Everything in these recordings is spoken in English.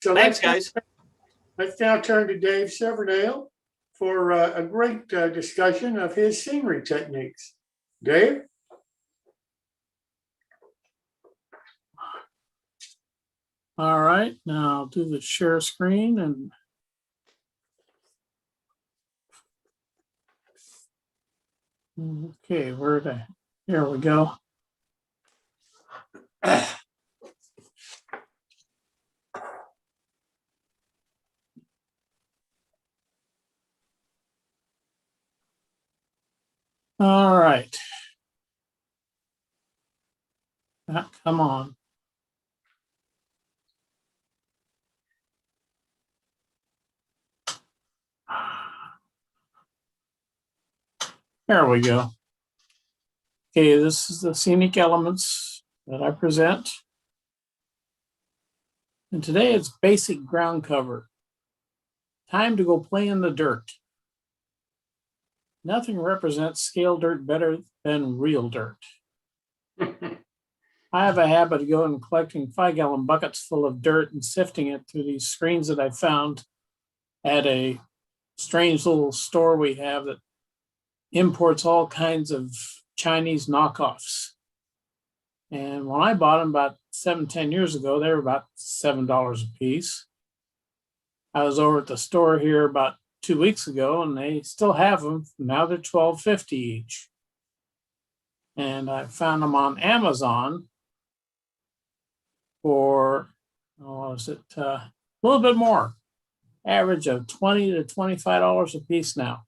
So Thanks, guys. let's now turn to Dave Severdale for a great discussion of his scenery techniques. Dave? All right, now I'll do the share screen and okay, here we go. All right. Come on. There we go. Okay, this is the scenic elements that I present. And today it's basic ground cover. Time to go play in the dirt. Nothing represents scale dirt better than real dirt. I have a habit of going and collecting 5-gallon buckets full of dirt and sifting it through these screens that I found at a strange little store we have that imports all kinds of Chinese knockoffs. And when I bought them about 7-10 years ago, they were about $7 a piece. I was over at the store here about 2 weeks ago and they still have them. Now they're $12.50 each. And I found them on Amazon for, a little bit more, average of $20 to $25 a piece now.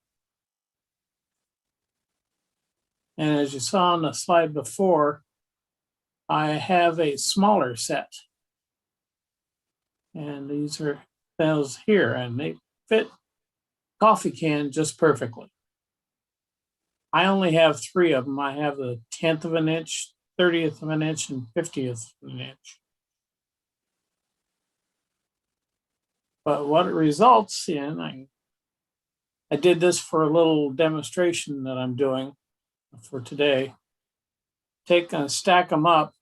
And as you saw on the slide before, I have a smaller set. And these are those here, and they fit coffee can just perfectly. I only have 3 of them. I have the 1/10 of an inch, 30th of an inch, and 50th of an inch. But what it results in, I did this for a little demonstration that I'm doing for today. Take and stack them up,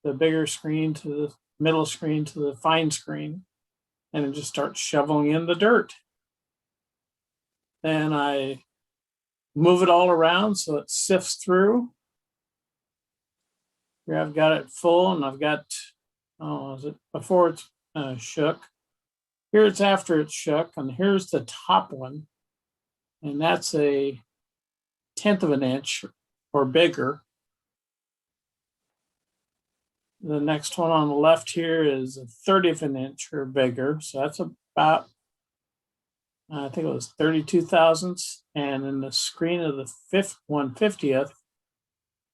the bigger screen to the middle screen to the fine screen, and just start shoveling in the dirt. Then I move it all around so it sifts through. Here I've got it full and I've got, before it's shook. Here it's after it's shook, and here's the top one. And that's a 1/10 of an inch or bigger. The next one on the left here is a 30th of an inch or bigger. So that's about, I think it was 32 thousandths. And in the screen of the 1/50th,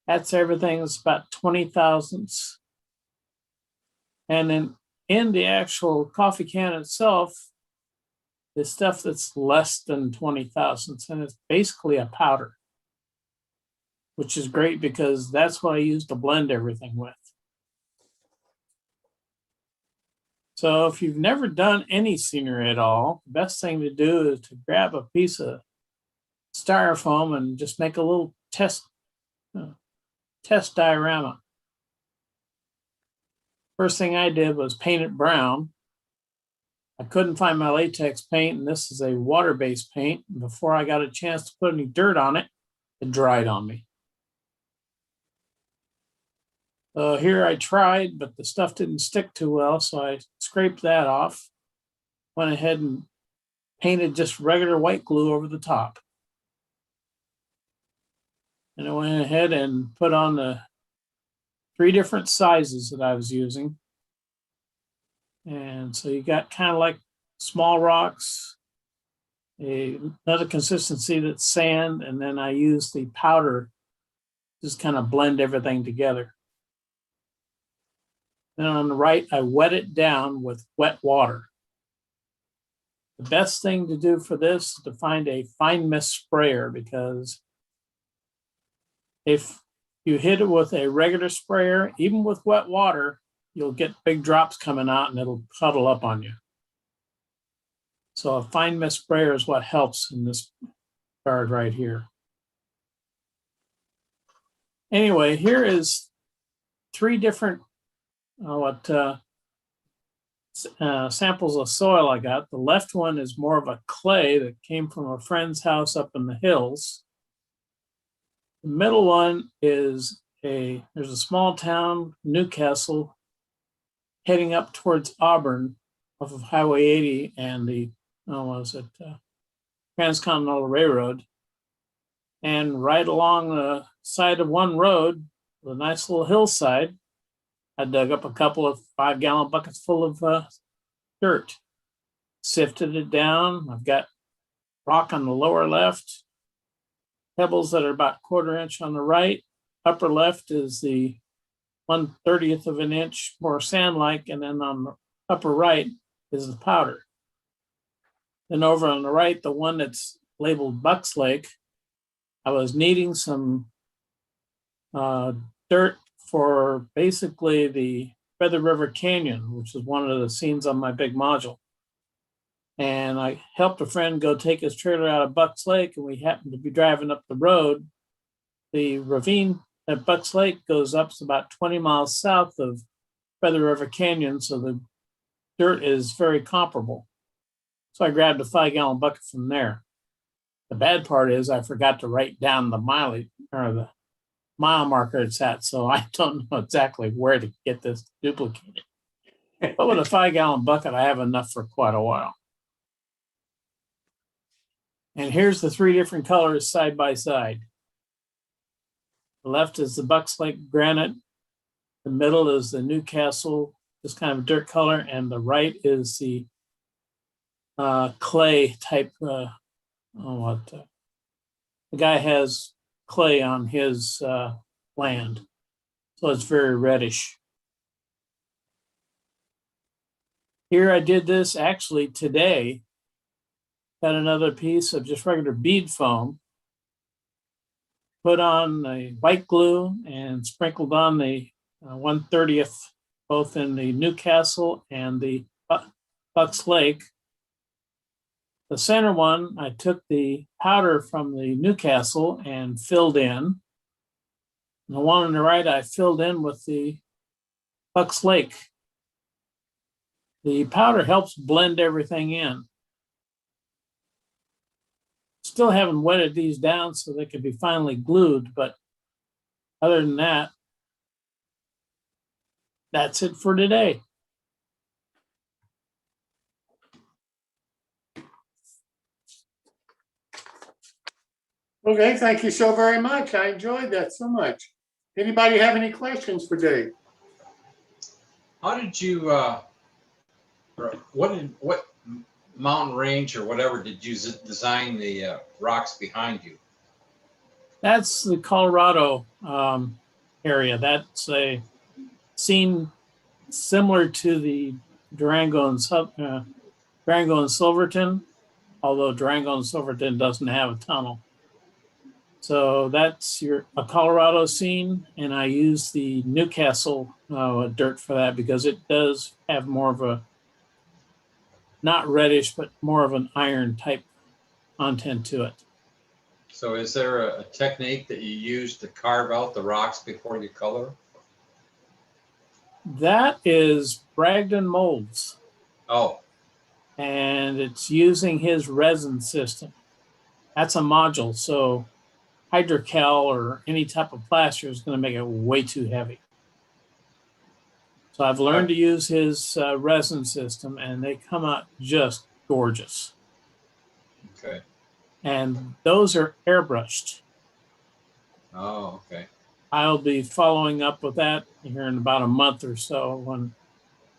that's everything that's about 20 thousandths. And then in the actual coffee can itself, the stuff that's less than 20 thousandths, and it's basically a powder, which is great because that's what I use to blend everything with. So if you've never done any scenery at all, the best thing to do is to grab a piece of styrofoam and just make a little test diorama. First thing I did was paint it brown. I couldn't find my latex paint, and this is a water-based paint. Before I got a chance to put any dirt on it, it dried on me. Here I tried, but the stuff didn't stick too well, so I scraped that off. Went ahead and painted just regular white glue over the top. And I went ahead and put on the 3 different sizes that I was using. And so you got kind of like small rocks, another consistency that's sand, and then I use the powder, just kind of blend everything together. Then on the right, I wet it down with wet water. The best thing to do for this is to find a fine mist sprayer, because if you hit it with a regular sprayer, even with wet water, you'll get big drops coming out and it'll puddle up on you. So a fine mist sprayer is what helps in this regard right here. Anyway, here is 3 different samples of soil I got. The left one is more of a clay that came from a friend's house up in the hills. The middle one is there's a small town, Newcastle, heading up towards Auburn off of Highway 80 and the, Transcontinental Railroad. And right along the side of one road, a nice little hillside, I dug up a couple of 5-gallon buckets full of dirt, sifted it down. I've got rock on the lower left, pebbles that are about 1/4 inch on the right. Upper left is the 1/30th of an inch more sand-like, and then on the upper right is the powder. Then over on the right, the one that's labeled Bucks Lake, I was needing some dirt for basically the Feather River Canyon, which is one of the scenes on my big module. And I helped a friend go take his trailer out of Bucks Lake, and we happened to be driving up the road. The ravine at Bucks Lake goes up about 20 miles south of Feather River Canyon, so the dirt is very comparable. So I grabbed a 5-gallon bucket from there. The bad part is I forgot to write down the mileage or the mile marker it's at, so I don't know exactly where to get this duplicated. But with a 5-gallon bucket, I have enough for quite a while. And here's the 3 different colors side by side. The left is the Bucks Lake granite. The middle is the Newcastle, this kind of dirt color, and the right is the clay type. The guy has clay on his land, so it's very reddish. Here I did this actually today. Got another piece of just regular bead foam, put on the white glue and sprinkled on the 1/30th, both in the Newcastle and the Bucks Lake. The center one, I took the powder from the Newcastle and filled in. The one on the right, I filled in with the Bucks Lake. The powder helps blend everything in. Still haven't wetted these down so they can be finely glued, but other than that, that's it for today. Okay, thank you so very much. I enjoyed that so much. Anybody have any questions for Dave? How did you, what mountain range or whatever did you design the rocks behind you? That's the Colorado area. That's a scene similar to the Durango and Silverton, although Durango and Silverton doesn't have a tunnel. So that's a Colorado scene, and I use the Newcastle dirt for that because it does have more of a, not reddish, but more of an iron type content to it. So is there a technique that you use to carve out the rocks before you color? That is Bragdon Molds. Oh. And it's using his resin system. That's a module, so hydrocal or any type of plaster is going to make it way too heavy. So I've learned to use his resin system, and they come out just gorgeous. Okay. And those are airbrushed. Oh, okay. I'll be following up with that here in about a month or so when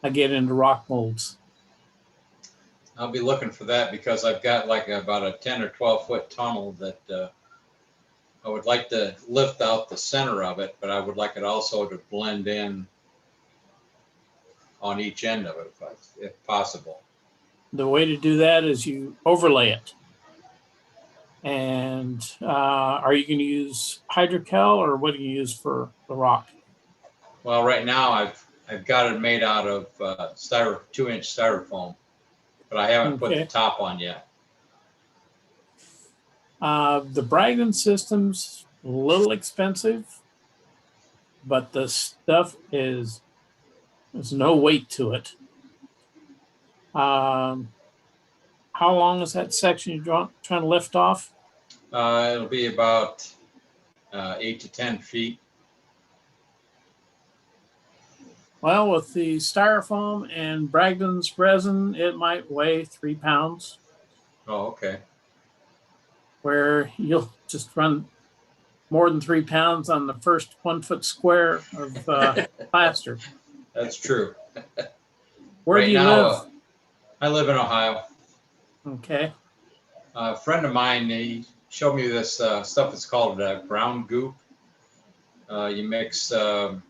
I get into rock molds. I'll be looking for that because I've got like about a 10 or 12 foot tunnel that I would like to lift out the center of it, but I would like it also to blend in on each end of it if possible. The way to do that is you overlay it. And are you going to use hydrocal or what do you use for the rock? Well, right now I've got it made out of 2-inch styrofoam, but I haven't put the top on yet. The Bragdon system's a little expensive, but the stuff there's no weight to it. How long is that section you're trying to lift off? It'll be about 8 to 10 feet. Well, with the styrofoam and Bragdon's resin, it might weigh 3 pounds, Oh, okay. where you'll just run more than 3 pounds on the first 1 foot square of plaster. That's true. Where Right do you now, live? I live in Ohio. Okay. A friend of mine, he showed me this stuff. It's called brown goop. You mix some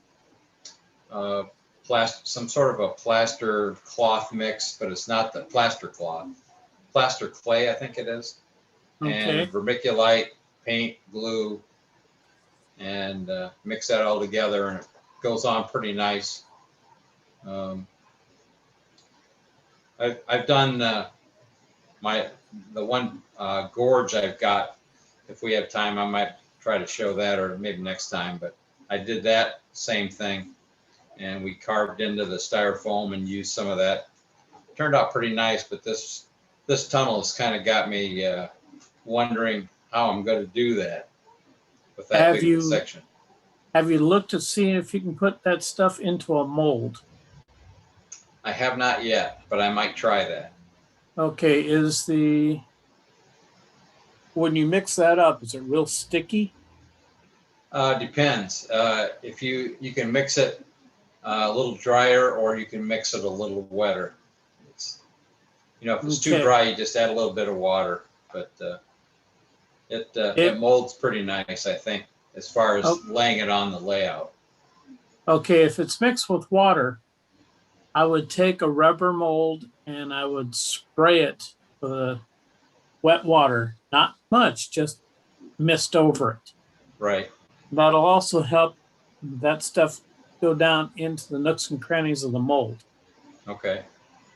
sort of a plaster cloth mix, but it's not the plaster cloth. Plaster clay, I think it is. Okay. And vermiculite, paint, glue, and mix that all together, and it goes on pretty nice. I've done the one gorge I've got. If we have time, I might try to show that, or maybe next time. But I did that same thing, and we carved into the styrofoam and used some of that. Turned out pretty nice, but this tunnel has kind of got me wondering how I'm going to do that with that big of a section. Have you looked to see if you can put that stuff into a mold? I have not yet, but I might try that. Okay, when you mix that up, is it real sticky? Depends. If you can mix it a little drier, or you can mix it a little wetter. If it's too dry, you just add a little bit of water. But it molds pretty nice, I think, as far as laying it on the layout. Okay, if it's mixed with water, I would take a rubber mold and I would spray it with wet water, not much, just mist over it. Right. That'll also help that stuff go down into the nooks and crannies of the mold. Okay.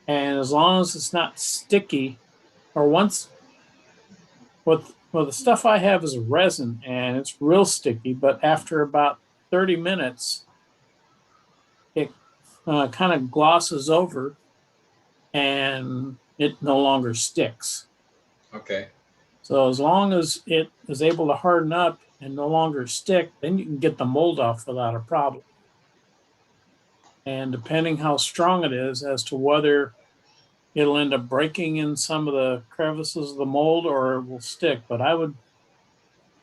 And as long as it's not sticky, or the stuff I have is resin and it's real sticky, but after about 30 minutes, it kind of glosses over and it no longer sticks. Okay. So as long as it is able to harden up and no longer stick, then you can get the mold off without a problem. And depending how strong it is as to whether it'll end up breaking in some of the crevices of the mold or it will stick. But I would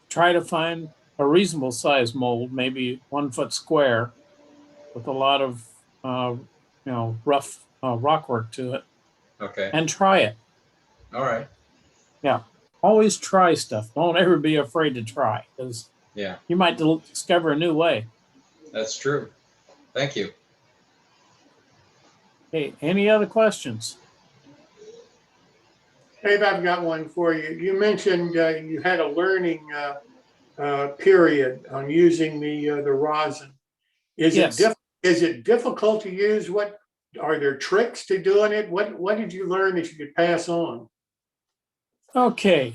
try to find a reasonable size mold, maybe 1 foot square, with a lot of rough rock work to it. Okay. And try it. All right. Yeah. Always try stuff. Don't ever be afraid to try, because you might discover a new way. That's true. Thank you. Hey, any other questions? Dave, I've got one for you. You mentioned you had a learning period on using the rosin. Is it difficult to use? What are there tricks to doing it? What did you learn that you could pass on? Okay.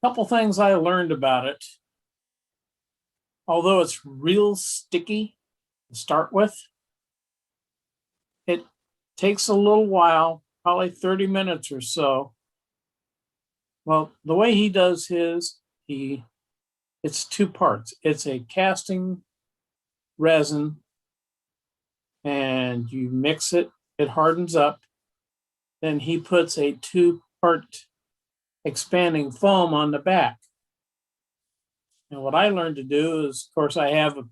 Couple things I learned about it. Although it's real sticky to start with, it takes a little while, probably 30 minutes or so. Well, the way he does his, it's 2 parts. It's a casting resin, and you mix it, it hardens up. Then he puts a 2-part expanding foam on the back. And what I learned to do is, of course, I have a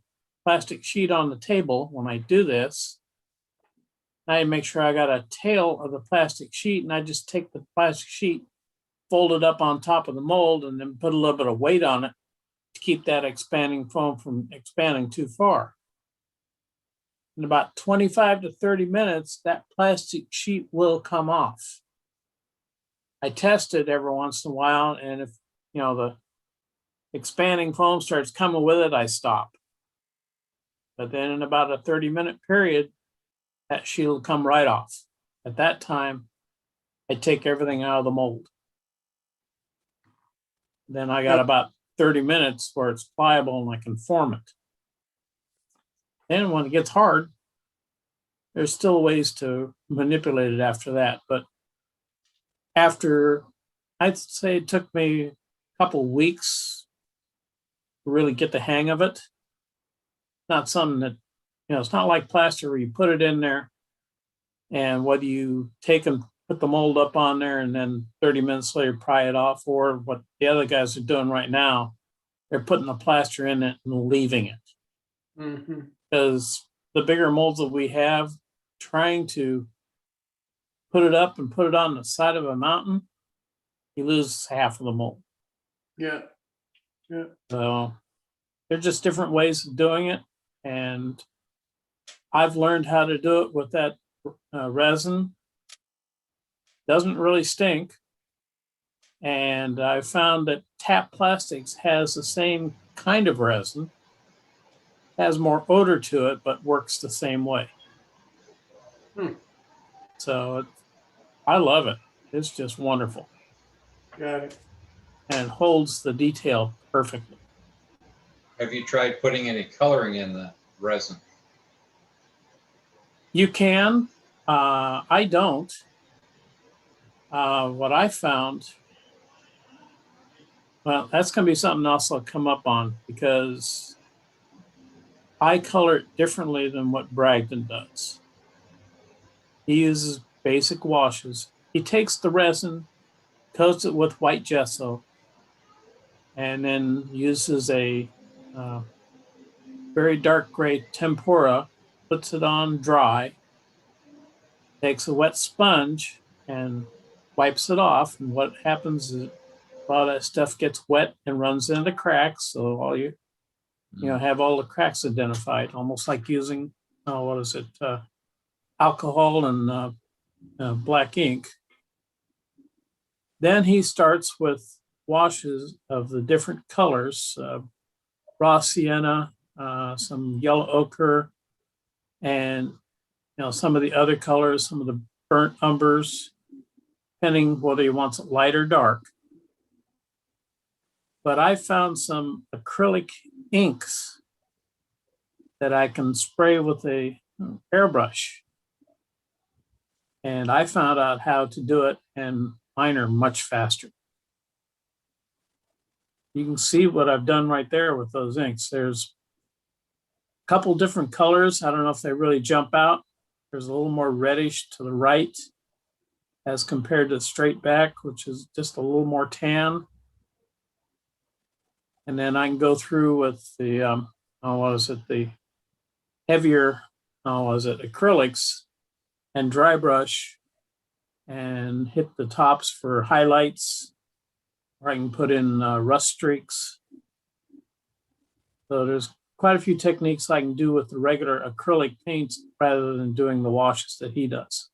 plastic sheet on the table when I do this. I make sure I got a tail of the plastic sheet, and I just take the plastic sheet, fold it up on top of the mold, and then put a little bit of weight on it to keep that expanding foam from expanding too far. In about 25 to 30 minutes, that plastic sheet will come off. I test it every once in a while, and if the expanding foam starts coming with it, I stop. But then in about a 30-minute period, that sheet will come right off. At that time, I take everything out of the mold. Then I got about 30 minutes where it's pliable and I can form it. Then when it gets hard, there's still ways to manipulate it after that. But after, I'd say it took me a couple weeks to really get the hang of it. Not something that, it's not like plaster where you put it in there and whether you take and put the mold up on there and then 30 minutes later pry it off, or what the other guys are doing right now, they're putting the plaster in it and leaving it. Because the bigger molds that we have, trying to put it up and put it on the side of a mountain, you lose half of the mold. Yeah. So they're just different ways of doing it. And I've learned how to do it with that resin. Doesn't really stink. And I found that Tap Plastics has the same kind of resin, has more odor to it, but works the same way. So I love it. It's just wonderful. Got it. And it holds the detail perfectly. Have you tried putting any coloring in the resin? You can. I don't. What I found, well, that's going to be something else I'll come up on, because I color it differently than what Bragdon does. He uses basic washes. He takes the resin, coats it with white gesso, and then uses a very dark gray tempera, puts it on dry, takes a wet sponge and wipes it off. And what happens is a lot of that stuff gets wet and runs into cracks. So all you have all the cracks identified, almost like using, alcohol and black ink. Then he starts with washes of the different colors, raw sienna, some yellow ochre, and some of the other colors, some of the burnt umbers, depending whether he wants it light or dark. But I found some acrylic inks that I can spray with a airbrush. And I found out how to do it, and mine are much faster. You can see what I've done right there with those inks. There's a couple different colors. I don't know if they really jump out. There's a little more reddish to the right as compared to straight back, which is just a little more tan. And then I can go through with the, the heavier, acrylics, and dry brush and hit the tops for highlights, or I can put in rust streaks. So there's quite a few techniques I can do with the regular acrylic paints rather than doing the washes that he does.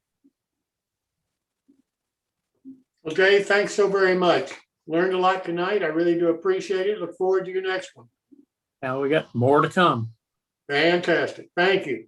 Well, Dave, thanks so very much. Learned a lot tonight. I really do appreciate it. Look forward to your next one. Now we got more to come. Fantastic. Thank you.